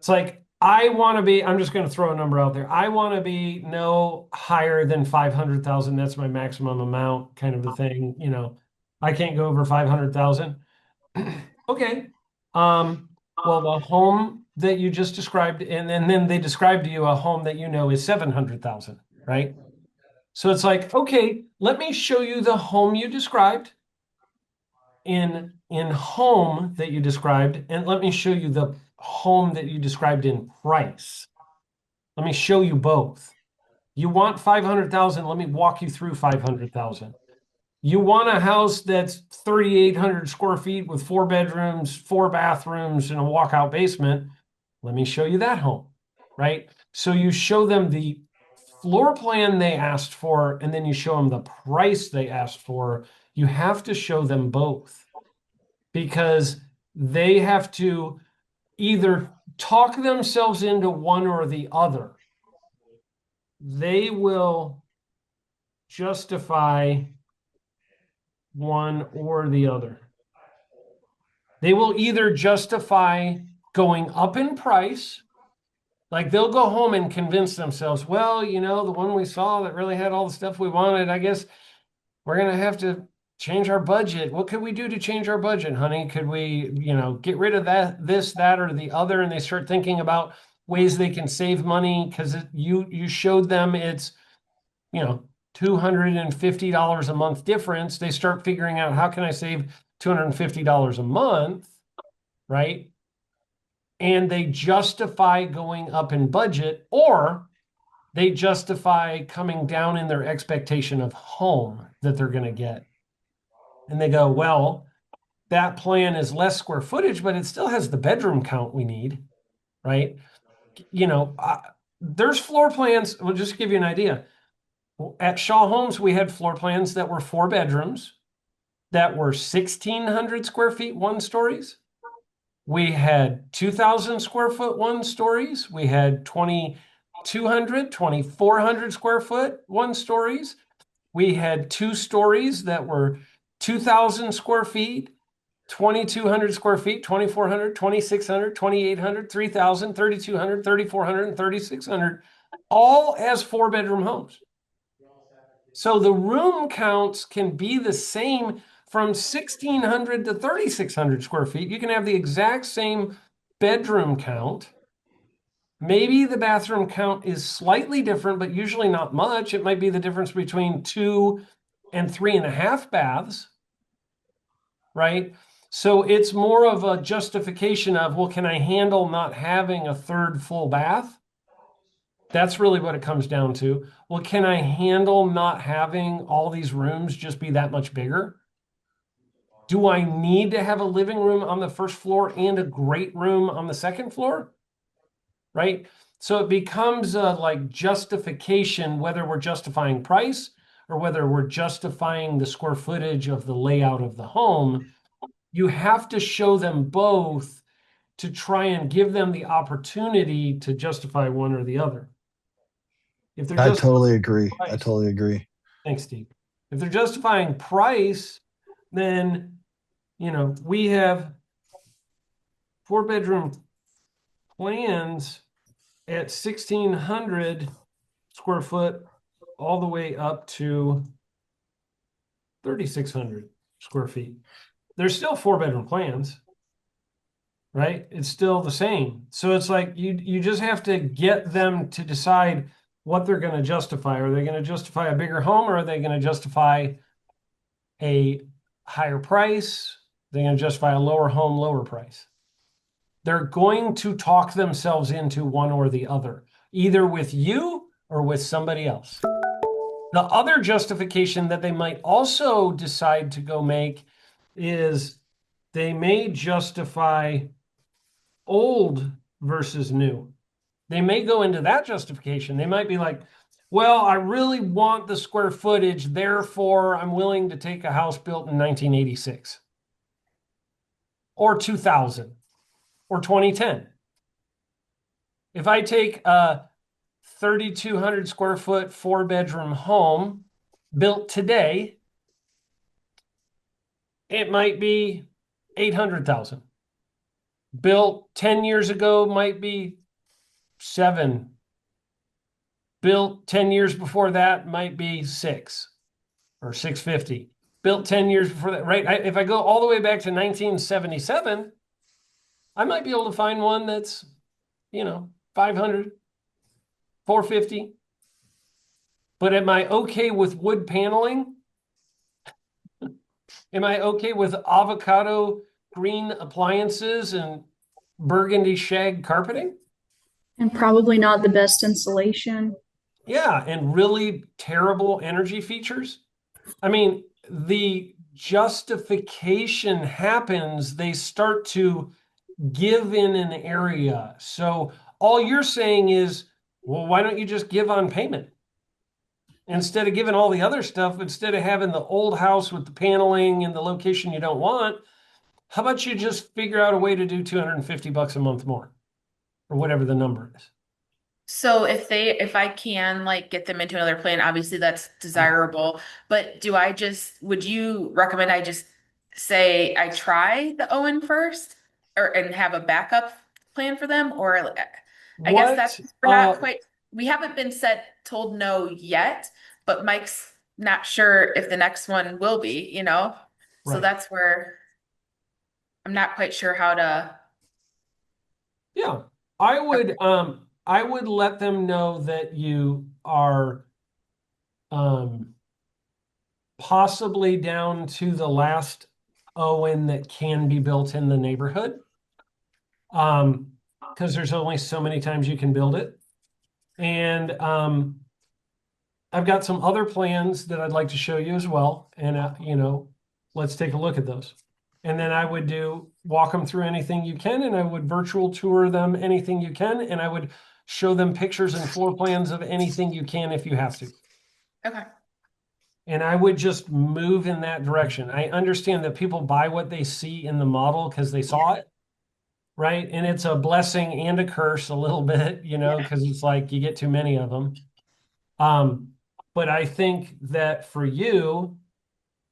It's like, I want to be, I'm just going to throw a number out there. I want to be no higher than 500,000. That's my maximum amount, kind of a thing. I can't go over 500,000. Okay. Um, well, the home that you just described, and then they described to you a home that you know is 700,000, right? So it's like, okay, let me show you the home you described in home that you described, and let me show you the home that you described in price. Let me show you both. You want 500,000, let me walk you through 500,000. You want a house that's 3,800 square feet with 4 bedrooms, 4 bathrooms, and a walkout basement. Let me show you that home, right? So you show them the floor plan they asked for, and then you show them the price they asked for. You have to show them both because they have to either talk themselves into one or the other. They will justify one or the other. They will either justify going up in price, like they'll go home and convince themselves, well, the one we saw that really had all the stuff we wanted, I guess we're going to have to change our budget. What could we do to change our budget, honey? Could we, get rid of that, this, that, or the other? And they start thinking about ways they can save money because you showed them it's, $250 a month difference. They start figuring out, how can I save $250 a month, right? And they justify going up in budget, or they justify coming down in their expectation of home that they're going to get. And they go, well, that plan is less square footage, but it still has the bedroom count we need, right? There's floor plans. We'll just give you an idea. At Shaw Homes, we had floor plans that were 4 bedrooms that were 1,600 square feet, 1 stories. We had 2,000 square foot 1 stories. We had 2,200, 2,400 square foot 1 stories. We had 2 stories that were 2,000 square feet, 2,200 square feet, 2,400, 2,600, 2,800, 3,000, 3,200, 3,400, and 3,600, all as 4 bedroom homes. So the room counts can be the same from 1,600 to 3,600 square feet. You can have the exact same bedroom count. Maybe the bathroom count is slightly different, but usually not much. It might be the difference between 2 and 3.5 baths, right? So it's more of a justification of, well, can I handle not having a third full bath? That's really what it comes down to. Well, can I handle not having all these rooms just be that much bigger? Do I need to have a living room on the first floor and a great room on the second floor? Right? So it becomes a like justification, whether we're justifying price or whether we're justifying the square footage of the layout of the home. You have to show them both to try and give them the opportunity to justify one or the other. If they're I just totally agree. I price, totally agree. thanks, Steve. If they're justifying price, then we have 4 bedroom plans at 1,600 square foot all the way up to 3,600 square feet. They're still 4 bedroom plans, right? It's still the same. So it's like you just have to get them to decide what they're going to justify. Are they going to justify a bigger home, or are they going to justify a higher price? They're going to justify a lower home, lower price. They're going to talk themselves into one or the other, either with you or with somebody else. The other justification that they might also decide to go make is they may justify old versus new. They may go into that justification. They might be like, well, I really want the square footage, therefore I'm willing to take a house built in 1986 or 2000 or 2010. If I take a 3,200 square foot 4 bedroom home built today, it might be 800,000. Built 10 years ago might be 7. Built 10 years before that might be 6 or 650. Built 10 years before that, right? If I go all the way back to 1977, I might be able to find one that's, 500, 450. But am I okay with wood paneling? Am I okay with avocado green appliances and burgundy shag carpeting? And probably not the best insulation. Yeah, and really terrible energy features. I mean, the justification happens, they start to give in an area. So all you're saying is, well, why don't you just give on payment? Instead of giving all the other stuff, instead of having the old house with the paneling and the location you don't want, how about you just figure out a way to do $250 a month more or whatever the number is? So if I can like get them into another plan, obviously that's desirable. But would you recommend I just say I try the Owen first and have a backup plan for them? Or I guess What? we're not quite, we haven't been told no yet, but Mike's not sure if the next one will be. So Right. that's where I'm not quite sure how to. Yeah. I would let them know that you are possibly down to the last Owen that can be built in the neighborhood. Because there's only so many times you can build it. And I've got some other plans that I'd like to show you as well. And let's take a look at those. And then I would walk them through anything you can, and I would virtual tour them anything you can, and I would show them pictures and floor plans of anything you can if you have to. Okay. And I would just move in that direction. I understand that people buy what they see in the model because they saw it, right? And it's a blessing and a curse a little bit, because it's like you get too many of them. But I think that for you,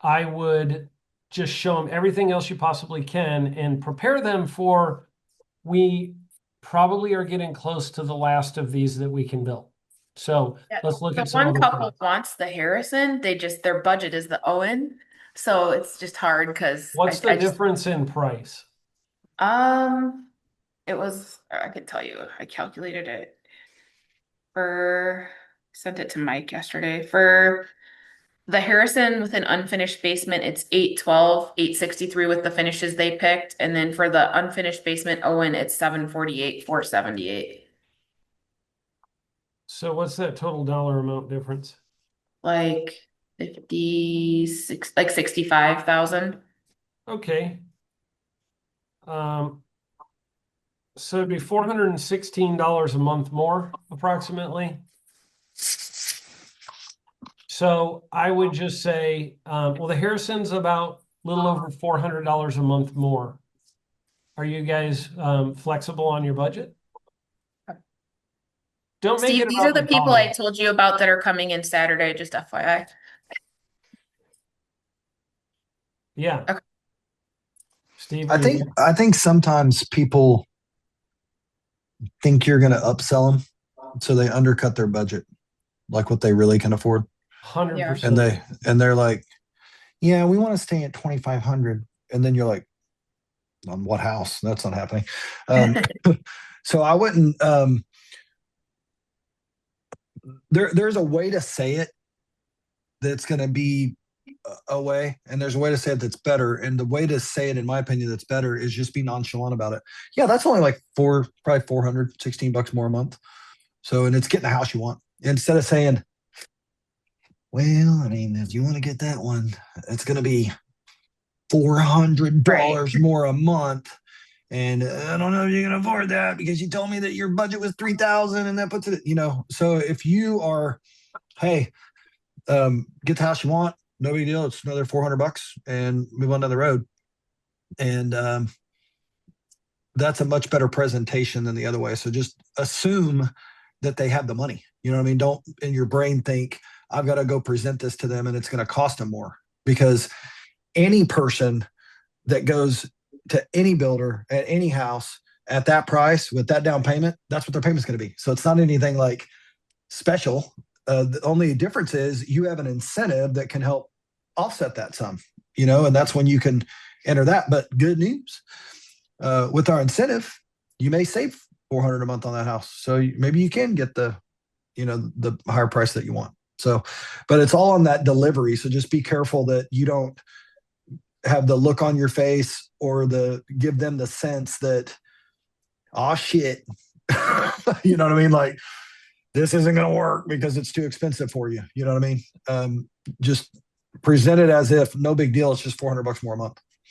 I would just show them everything else you possibly can and prepare them for, we probably are getting close to the last of these that we can build. So Yeah. let's look The at some one other couple things. wants the Harrison. Their budget is the Owen. So it's just hard because What's the difference in price? um, I could tell you, I calculated it sent it to Mike yesterday. For the Harrison with an unfinished basement, it's 812, 863 with the finishes they picked. And then for the unfinished basement Owen, it's 748, 478. So what's that total dollar amount difference? Like 56, like 65,000. Okay. So it'd be $416 a month more, approximately. So I would just say, well, the Harrison's about a little over $400 a month more. Are you guys flexible on your budget? Don't make Steve, it these are about the the people I dollar. told you about that are coming in Saturday, just FYI. Yeah. Okay. Steve, I are you think there? I think sometimes people think you're going to upsell them, so they undercut their budget, like what they really can afford, Yeah. and 100%. they're like, "Yeah, we want to stay at 2,500," and then you're like, "On what house? That's not happening." Um, so I wouldn't. There's a way to say it that's going to be a way, and there's a way to say it that's better. And the way to say it, in my opinion, that's better is just be nonchalant about it. Yeah, that's only like probably 416 bucks more a month. So, and it's getting the house you want. Instead of saying, well, I mean, if you want to get that one, it's going to be $400 Right. more a month. And I don't know if you can afford that because you told me that your budget was 3,000 and that puts it, So if you are, hey, get the house you want, no big deal. It's another $400 and move on down the road. And that's a much better presentation than the other way. So just assume that they have the money. You know what I mean? Don't in your brain think I've got to go present this to them and it's going to cost them more, because any person that goes to any builder at any house at that price with that down payment, that's what their payment's going to be. So it's not anything like special. The only difference is you have an incentive that can help offset that sum, and that's when you can enter that. But good news, with our incentive, you may save $400 a month on that house. So maybe you can get the higher price that you want. So, but it's all on that delivery. So just be careful that you don't have the look on your face or give them the sense that, oh shit, you know what I mean? Like, this isn't going to work because it's too expensive for you. You know what I mean? Just present it as if no big deal. It's just $400 more a month.